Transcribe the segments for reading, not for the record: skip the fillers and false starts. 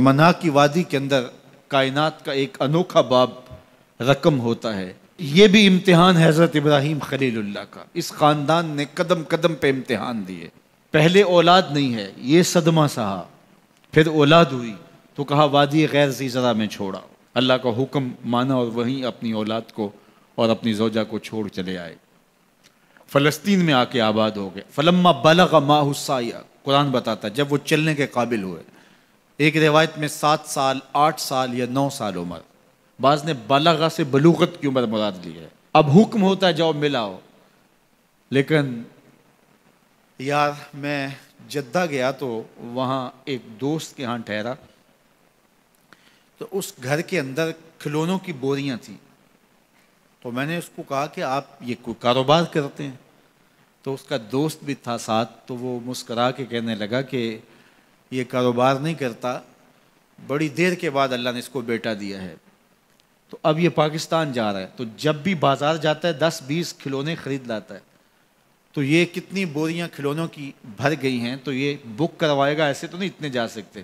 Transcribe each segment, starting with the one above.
منا کی وادی کے اندر کائنات کا ایک انوکھا باب رقم ہوتا ہے۔ یہ بھی امتحان حضرت ابراہیم خلیل اللہ کا، اس خاندان نے قدم قدم پہ امتحان دیے۔ پہلے اولاد نہیں ہے، یہ صدمہ سہا، پھر اولاد ہوئی تو کہا وادی غیر ذی زرع میں چھوڑا، اللہ کا حکم مانا اور وہیں اپنی اولاد کو اور اپنی زوجہ کو چھوڑ چلے آئے، فلسطین میں آ کے آباد ہو گئے۔ فلما بلغ معہ السعی، قرآن بتاتا جب وہ چلنے کے قابل ہوئے، ایک روایت میں 7 سال 8 سال یا 9 سال عمر، بعض نے بلغہ سے بلوغت کی عمر مراد لی ہے۔ اب حکم ہوتا ہے جاؤ ملاؤ، لیکن یار میں جدہ گیا تو وہاں ایک دوست کے ہاں ٹھہرا، تو اس گھر کے اندر کھلونوں کی بوریاں تھیں، تو میں نے اس کو کہا کہ آپ یہ کوئی کاروبار کرتے ہیں؟ تو اس کا دوست بھی تھا ساتھ، تو وہ مسکرا کے کہنے لگا کہ یہ کاروبار نہیں کرتا، بڑی دیر کے بعد اللہ نے اس کو بیٹا دیا ہے، تو اب یہ پاکستان جا رہا ہے، تو جب بھی بازار جاتا ہے 10-20 کھلونے خرید لاتا ہے، تو یہ کتنی بوریاں کھلونوں کی بھر گئی ہیں، تو یہ بک کروائے گا، ایسے تو نہیں اتنے جا سکتے۔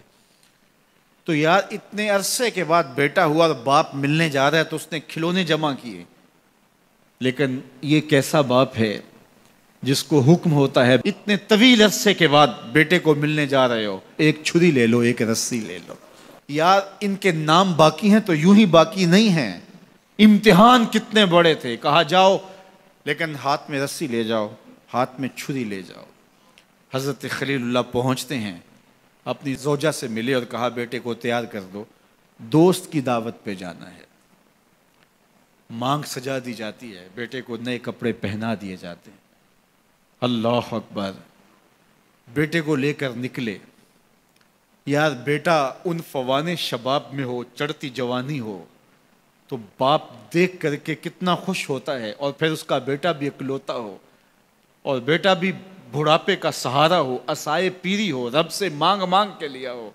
تو یار اتنے عرصے کے بعد بیٹا ہوا اور باپ ملنے جا رہا ہے، تو اس نے کھلونے جمع کیے، لیکن یہ کیسا باپ ہے جس کو حکم ہوتا ہے اتنے طویل عرصے کے بعد بیٹے کو ملنے جا رہے ہو، ایک چھری لے لو، ایک رسی لے لو۔ یار ان کے نام باقی ہیں تو یوں ہی باقی نہیں ہیں، امتحان کتنے بڑے تھے، کہا جاؤ لیکن ہاتھ میں رسی لے جاؤ، ہاتھ میں چھری لے جاؤ۔ حضرت خلیل اللہ پہنچتے ہیں، اپنی زوجہ سے ملے اور کہا بیٹے کو تیار کر دو، دوست کی دعوت پہ جانا ہے۔ مانگ سجا دی جاتی ہے، بیٹے کو نئے کپڑے پہنا دیے جاتے ہیں۔ اللہ اکبر، بیٹے کو لے کر نکلے۔ یار بیٹا ان فوان شباب میں ہو، چڑھتی جوانی ہو، تو باپ دیکھ کر کے کتنا خوش ہوتا ہے، اور پھر اس کا بیٹا بھی اکلوتا ہو، اور بیٹا بھی بڑھاپے کا سہارا ہو، عصائے پیری ہو، رب سے مانگ مانگ کے لیا ہو،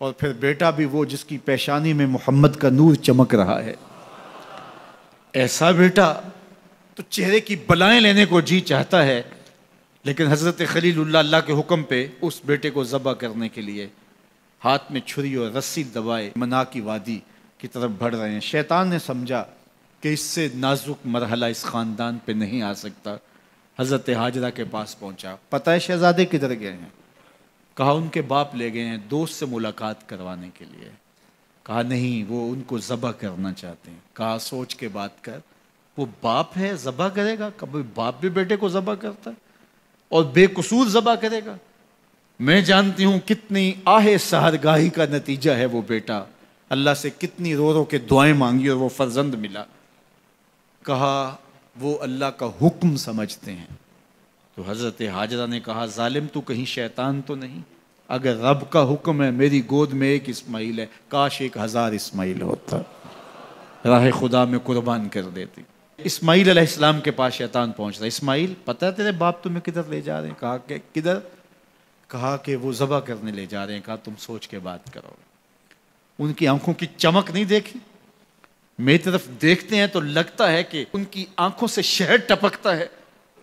اور پھر بیٹا بھی وہ جس کی پیشانی میں محمد کا نور چمک رہا ہے۔ ایسا بیٹا تو چہرے کی بلائیں لینے کو جی چاہتا ہے، لیکن حضرت خلیل اللہ اللہ کے حکم پہ اس بیٹے کو ذبح کرنے کے لیے ہاتھ میں چھری اور رسی دبائے منا کی وادی کی طرف بڑھ رہے ہیں۔ شیطان نے سمجھا کہ اس سے نازک مرحلہ اس خاندان پہ نہیں آ سکتا، حضرت حاجرہ کے پاس پہنچا۔ پتہ ہے شہزادے کدھر گئے ہیں؟ کہا ان کے باپ لے گئے ہیں دوست سے ملاقات کروانے کے لیے۔ کہا نہیں، وہ ان کو ذبح کرنا چاہتے ہیں۔ کہا سوچ کے بات کر، وہ باپ ہے ذبح کرے گا؟ کبھی باپ بھی بیٹے کو ذبح کرتا ہے اور بے قصور ذبح کرے گا؟ میں جانتی ہوں کتنی آہ سحرگاہی کا نتیجہ ہے وہ بیٹا، اللہ سے کتنی رو رو کے دعائیں مانگی اور وہ فرزند ملا۔ کہا وہ اللہ کا حکم سمجھتے ہیں۔ تو حضرت حاجرہ نے کہا ظالم تو کہیں شیطان تو نہیں؟ اگر رب کا حکم ہے، میری گود میں ایک اسماعیل ہے، کاش 1000 اسماعیل ہوتا، راہ خدا میں قربان کر دیتی۔ اسماعیل علیہ السلام کے پاس شیطان پہنچتا، اسماعیل پتہ ہے تیرے باپ تمہیں کدھر لے جا رہے ہیں؟ کہا کہ کدھر؟ کہا کہ وہ ذبح کرنے لے جا رہے ہیں۔ کہا تم سوچ کے بات کرو۔ ان کی آنکھوں کی چمک نہیں دیکھی؟ میری طرف دیکھتے ہیں تو لگتا ہے کہ ان کی آنکھوں سے شہد ٹپکتا ہے،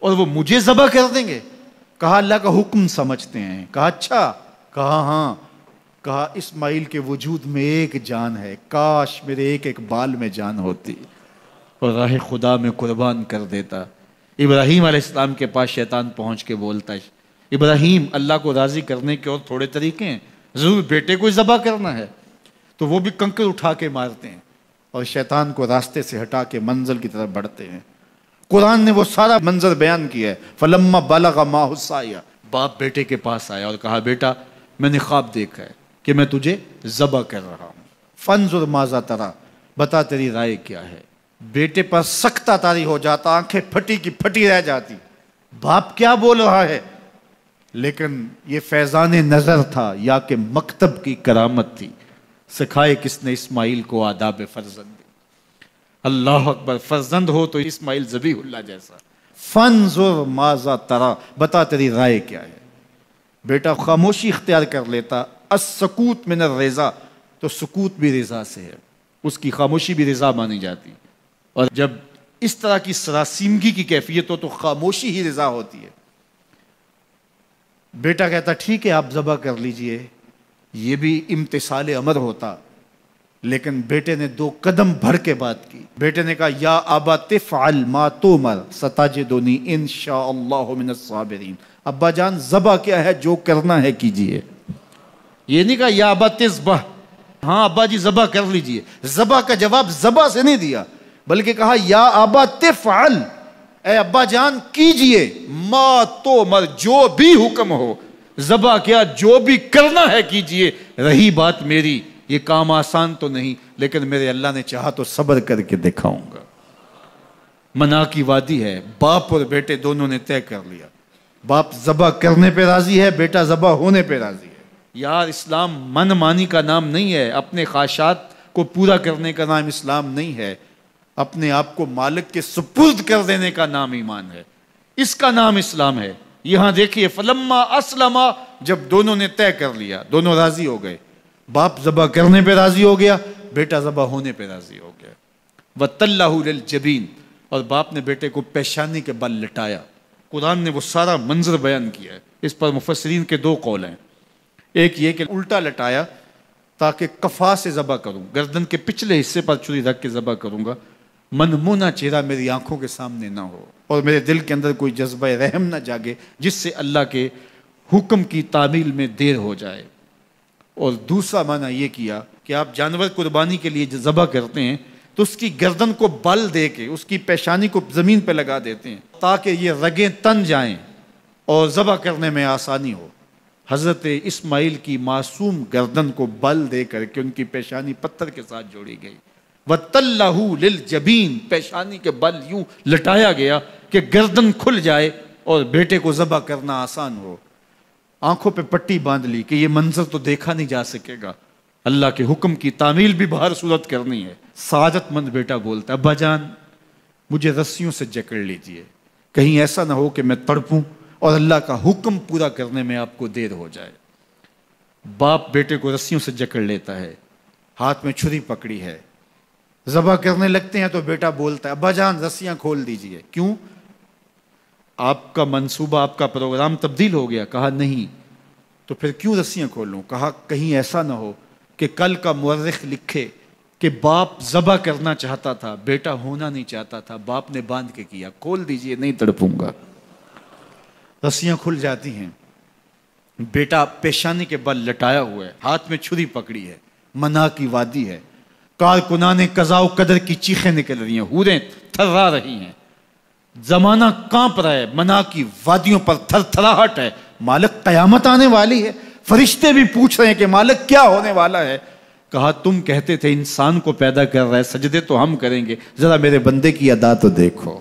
اور وہ مجھے ذبح کر دیں گے؟ کہا اللہ کا حکم سمجھتے ہیں۔ کہا اچھا؟ کہا ہاں۔ کہا اسماعیل کے وجود میں ایک جان ہے، کاش میرے ایک ایک بال میں جان ہوتی اور راہ خدا میں قربان کر دیتا۔ ابراہیم علیہ السلام کے پاس شیطان پہنچ کے بولتا ہے ابراہیم اللہ کو راضی کرنے کے اور تھوڑے طریقے ہیں، ضرور بیٹے کو ذبح کرنا ہے؟ تو وہ بھی کنکر اٹھا کے مارتے ہیں اور شیطان کو راستے سے ہٹا کے منزل کی طرف بڑھتے ہیں۔ قرآن نے وہ سارا منظر بیان کیا ہے۔ فلما بلغ معہ السعی، باپ بیٹے کے پاس آیا اور کہا بیٹا میں نے خواب دیکھا ہے کہ میں تجھے ذبح کر رہا ہوں، فانظر ماذا تری، بتا تیری رائے کیا ہے؟ بیٹے پر سکتہ طاری ہو جاتا، آنکھیں پھٹی کی پھٹی رہ جاتی، باپ کیا بول رہا ہے؟ لیکن یہ فیضان نظر تھا یا کہ مکتب کی کرامت تھی؟ سکھائے کس نے اسماعیل کو آداب فرزند؟ اللہ اکبر، فرزند ہو تو اسماعیل ذبیح اللہ جیسا۔ فانظر ماذا تری، بتا تیری رائے کیا ہے؟ بیٹا خاموشی اختیار کر لیتا، السکوت من الرضا، تو سکوت بھی رضا سے ہے، اس کی خاموشی بھی رضا مانی جاتی، اور جب اس طرح کی سراسیمگی کی کیفیت ہو تو خاموشی ہی رضا ہوتی ہے۔ بیٹا کہتا ٹھیک ہے آپ ذبح کر لیجئے، یہ بھی امتثال امر ہوتا، لیکن بیٹے نے 2 قدم بڑھ کے بات کی. بیٹے نے کہا یا ابا تفعل ما تؤمر ستجدنی ان شاء اللہ من الصابرین. ابا جان ذبح کیا ہے، جو کرنا ہے کیجئے. یہ نہیں کہا یا ابا تذبح، ہاں ابا جی ذبح کر لیجئے. ذبح کا جواب ذبح سے نہیں دیا، بلکہ کہا یا ابا تفعل، اے ابا جان کیجئے، ما تؤمر، جو بھی حکم ہو. ذبح کیا، جو بھی کرنا ہے کیجئے. رہی بات میری، یہ کام آسان تو نہیں، لیکن میرے اللہ نے چاہا تو صبر کر کے دکھاؤں گا. منا کی وادی ہے، باپ اور بیٹے دونوں نے طے کر لیا. باپ ذبح کرنے پہ راضی ہے، بیٹا ذبح ہونے پہ راضی ہے. یار اسلام من مانی کا نام نہیں ہے، اپنے خواہشات کو پورا کرنے کا نام اسلام نہیں ہے، اپنے آپ کو مالک کے سپرد کر دینے کا نام ایمان ہے. اس کا نام اسلام ہے. یہاں دیکھیے فلما اسلما، جب دونوں نے طے کر لیا، دونوں راضی ہو گئے. باپ ذبح کرنے پہ راضی ہو گیا، بیٹا ذبح ہونے پہ راضی ہو گیا. وَتَلَّهُ لِلْجَبِينِ، اور باپ نے بیٹے کو پیشانی کے بل لٹایا. قرآن نے وہ سارا منظر بیان کیا ہے. اس پر مفسرین کے 2 قول ہیں. ایک یہ کہ الٹا لٹایا تاکہ کفا سے ذبح کروں، گردن کے پچھلے حصے پر چھری رکھ کے ذبح کروں گا، منمونہ چہرہ میری آنکھوں کے سامنے نہ ہو اور میرے دل کے اندر کوئی جذبہ رحم نہ جاگے جس سے اللہ کے حکم کی تعمیل میں دیر ہو جائے. اور دوسرا معنی یہ کیا کہ آپ جانور قربانی کے لیے جو ذبح کرتے ہیں تو اس کی گردن کو بل دے کے اس کی پیشانی کو زمین پہ لگا دیتے ہیں تاکہ یہ رگیں تن جائیں اور ذبح کرنے میں آسانی ہو. حضرت اسماعیل کی معصوم گردن کو بل دے کر کے ان کی پیشانی پتھر کے ساتھ جوڑی گئی. وَتَلَّهُ لِلْجَبِينِ، پیشانی کے بل یوں لٹایا گیا کہ گردن کھل جائے اور بیٹے کو ذبح کرنا آسان ہو. آنکھوں پہ پٹی باندھ لی کہ یہ منظر تو دیکھا نہیں جا سکے گا، اللہ کے حکم کی تعمیل بھی بہر صورت کرنی ہے. سعادت مند بیٹا بولتا ابا جان مجھے رسیوں سے جکڑ لیجئے، کہیں ایسا نہ ہو کہ میں تڑپوں اور اللہ کا حکم پورا کرنے میں آپ کو دیر ہو جائے. باپ بیٹے کو رسیوں سے جکڑ لیتا ہے، ہاتھ میں چھری پکڑی ہے، ذبح کرنے لگتے ہیں تو بیٹا بولتا ہے ابا جان رسیاں کھول دیجئے. کیوں؟ آپ کا منصوبہ، آپ کا پروگرام تبدیل ہو گیا. کہا نہیں. تو پھر کیوں رسیاں کھولوں؟ کہا کہیں ایسا نہ ہو کہ کل کا مورخ لکھے کہ باپ ذبح کرنا چاہتا تھا، بیٹا ہونا نہیں چاہتا تھا، باپ نے باندھ کے کیا. کھول دیجئے، نہیں تڑپوں گا. رسیاں کھل جاتی ہیں. بیٹا پیشانی کے بل لٹایا ہوا ہے، ہاتھ میں چھری پکڑی ہے، منا کی وادی ہے، کارکنان قضاء و قدر کی چیخیں نکل رہی ہیں، حوریں تھرا رہی ہیں، زمانہ کانپ رہا ہے، منا کی وادیوں پر تھر تھراہٹ ہے. مالک قیامت آنے والی ہے. فرشتے بھی پوچھ رہے ہیں کہ مالک کیا ہونے والا ہے. کہا تم کہتے تھے انسان کو پیدا کر رہا ہے، سجدے تو ہم کریں گے، ذرا میرے بندے کی ادا تو دیکھو،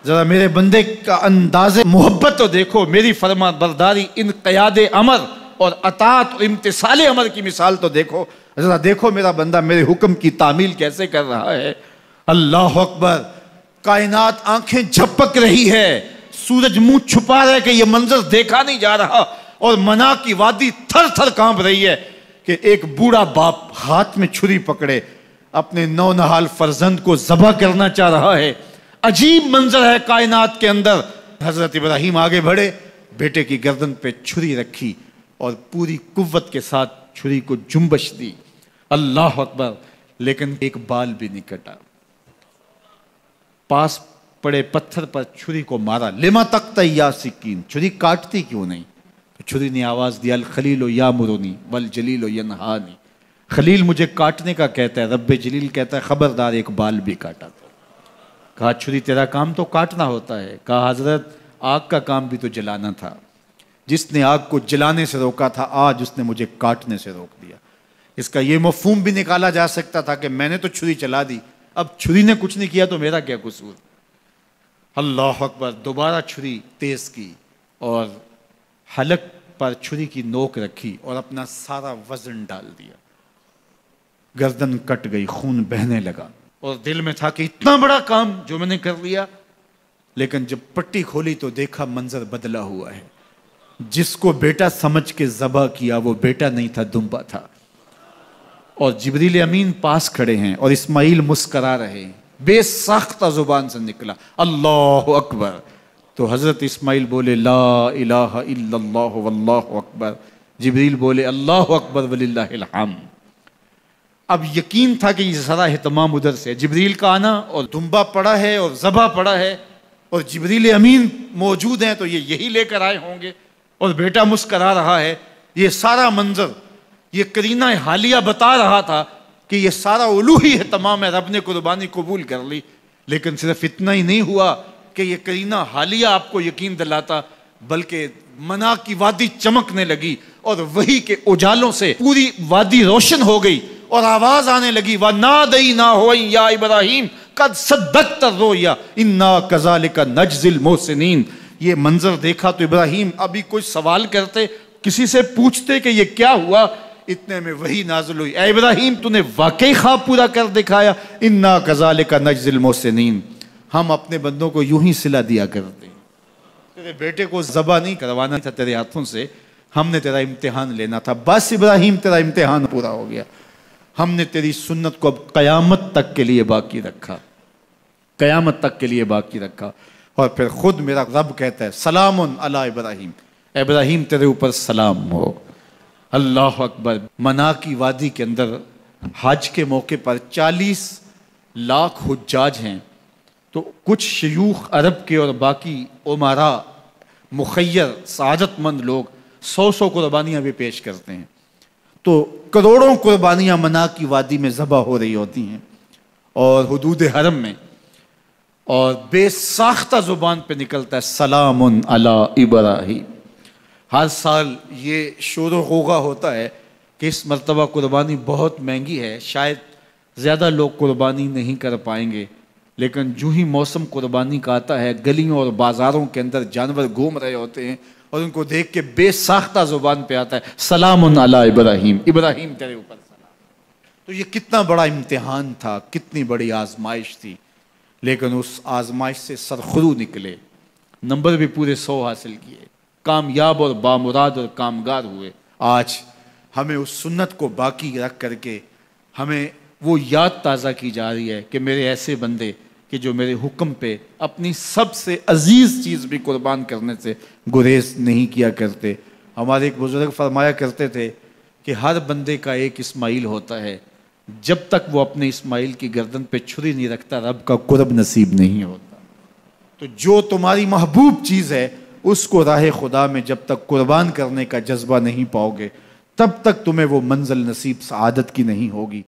ذرا میرے بندے کا انداز محبت تو دیکھو، میری فرما برداری، انقیاد امر اور اطاعت اور امتثال امر کی مثال تو دیکھو، ذرا دیکھو میرا بندہ میرے حکم کی تعمیل کیسے کر رہا ہے. اللہ اکبر. کائنات آنکھیں جھپک رہی ہے، سورج منہ چھپا رہا ہے کہ یہ منظر دیکھا نہیں جا رہا، اور منا کی وادی تھر تھر کانپ رہی ہے کہ ایک بوڑھا باپ ہاتھ میں چھری پکڑے اپنے نونہال فرزند کو ذبح کرنا چاہ رہا ہے. عجیب منظر ہے کائنات کے اندر. حضرت ابراہیم آگے بڑھے، بیٹے کی گردن پہ چھری رکھی اور پوری قوت کے ساتھ چھری کو جنبش دی. اللہ اکبر. لیکن ایک بال بھی نہیں کٹا. پاس پڑے پتھر پر چھری کو مارا. لما تقطع یا سکین، چھری کاٹتی کیوں نہیں؟ تو چھری نے آواز دیا الخلیل یامرنی والجلیل ینہانی، خلیل مجھے کاٹنے کا کہتا ہے، رب جلیل کہتا ہے خبردار ایک بال بھی کاٹا. کہا چھری تیرا کام تو کاٹنا ہوتا ہے. کہا حضرت آگ کا کام بھی تو جلانا تھا، جس نے آگ کو جلانے سے روکا تھا آج اس نے مجھے کاٹنے سے روک دیا. اس کا یہ مفہوم بھی نکالا جا سکتا تھا کہ میں نے تو چھری چلا دی، اب چھری نے کچھ نہیں کیا تو میرا کیا قصور. اللہ اکبر. دوبارہ چھری تیز کی اور حلق پر چھری کی نوک رکھی اور اپنا سارا وزن ڈال دیا. گردن کٹ گئی، خون بہنے لگا اور دل میں تھا کہ اتنا بڑا کام جو میں نے کر لیا. لیکن جب پٹی کھولی تو دیکھا منظر بدلا ہوا ہے. جس کو بیٹا سمجھ کے ذبح کیا وہ بیٹا نہیں تھا، دمبا تھا. اور جبریل امین پاس کھڑے ہیں اور اسماعیل مسکرا رہے ہیں. بے ساختہ زبان سے نکلا اللہ اکبر. تو حضرت اسماعیل بولے لا الہ الا اللہ واللہ اکبر. جبریل بولے اللہ اکبر وللہ الحمد۔ اب یقین تھا کہ یہ سارا اہتمام ادھر سے، جبریل کا آنا اور دمبا پڑا ہے اور ذبح پڑا ہے اور جبریل امین موجود ہیں تو یہ یہی لے کر آئے ہوں گے، اور بیٹا مسکرا رہا ہے۔ یہ سارا منظر، یہ قرینہ حالیہ بتا رہا تھا کہ یہ سارا الوہی اہتمام ہے، رب نے قربانی قبول کر لی۔ لیکن صرف اتنا ہی نہیں ہوا کہ یہ قرینہ حالیہ آپ کو یقین دلاتا، بلکہ منا کی وادی چمکنے لگی اور وہی کے اجالوں سے پوری وادی روشن ہو گئی، اور آواز آنے لگی وَنَادَيْنَاهُ يَا إِبْرَاهِيمُ قَدْ صَدَّقْتَ الرُّؤْيَا إِنَّا كَذَلِكَ نَجْزِي الْمُحْسِنِينَ۔ یہ منظر دیکھا تو ابراہیم ابھی کوئی سوال کرتے، کسی سے پوچھتے کہ یہ کیا ہوا، اتنے میں وہی نازل ہوئی، اے ابراہیم تو نے واقعی خواب پورا کر دکھایا، اِنَّا كَذَلِكَ نَجْزِي الْمُحْسِنِينَ۔ ہم اپنے بندوں کو یوں ہی صلہ دیا کرتے، تیرے بیٹے کو ذبح نہیں کروانا تھا تیرے ہاتھوں سے، ہم نے تیرا امتحان لینا تھا، بس ابراہیم تیرا امتحان پورا ہو گیا۔ ہم نے تیری سنت کو اب قیامت تک کے لیے باقی رکھا، قیامت تک کے لیے باقی رکھا۔ اور پھر خود میرا رب کہتا ہے سلام علی ابراہیم، ابراہیم تیرے اوپر سلام ہو۔ اللہ اکبر۔ منا کی وادی کے اندر حج کے موقع پر 40 لاکھ حجاج ہیں، تو کچھ شیوخ عرب کے اور باقی عمراء مخیر سعادت مند لوگ 100 قربانیاں بھی پیش کرتے ہیں، تو کروڑوں قربانیاں منا کی وادی میں ذبح ہو رہی ہوتی ہیں اور حدود حرم میں، اور بے ساختہ زبان پہ نکلتا ہے سلام علی ابراہیم۔ ہر سال یہ شور و غوغا ہوتا ہے کہ اس مرتبہ قربانی بہت مہنگی ہے، شاید زیادہ لوگ قربانی نہیں کر پائیں گے، لیکن جو ہی موسم قربانی کا آتا ہے گلیوں اور بازاروں کے اندر جانور گھوم رہے ہوتے ہیں اور ان کو دیکھ کے بے ساختہ زبان پہ آتا ہے سلام علی ابراہیم، ابراہیم تیرے اوپر سلام۔ تو یہ کتنا بڑا امتحان تھا، کتنی بڑی آزمائش تھی، لیکن اس آزمائش سے سرخرو نکلے، نمبر بھی پورے 100 حاصل کیے، کامیاب اور بامراد اور کامگار ہوئے۔ آج ہمیں اس سنت کو باقی رکھ کر کے ہمیں وہ یاد تازہ کی جا رہی ہے کہ میرے ایسے بندے کہ جو میرے حکم پہ اپنی سب سے عزیز چیز بھی قربان کرنے سے گریز نہیں کیا کرتے۔ ہمارے ایک بزرگ فرمایا کرتے تھے کہ ہر بندے کا ایک اسماعیل ہوتا ہے، جب تک وہ اپنے اسماعیل کی گردن پہ چھری نہیں رکھتا رب کا قرب نصیب نہیں ہوتا۔ تو جو تمہاری محبوب چیز ہے اس کو راہ خدا میں جب تک قربان کرنے کا جذبہ نہیں پاؤ گے، تب تک تمہیں وہ منزل نصیب سعادت کی نہیں ہوگی۔